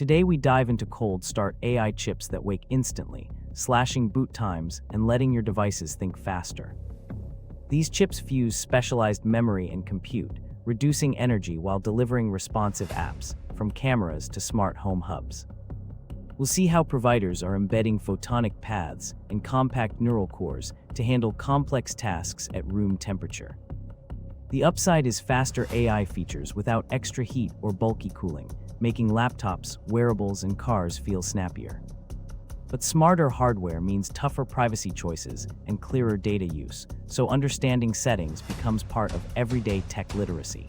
Today we dive into cold start AI chips that wake instantly, slashing boot times and letting your devices think faster. These chips fuse specialized memory and compute, reducing energy while delivering responsive apps, from cameras to smart home hubs. We'll see how providers are embedding photonic paths and compact neural cores to handle complex tasks at room temperature. The upside is faster AI features without extra heat or bulky cooling, making laptops, wearables, and cars feel snappier. But smarter hardware means tougher privacy choices and clearer data use, so understanding settings becomes part of everyday tech literacy.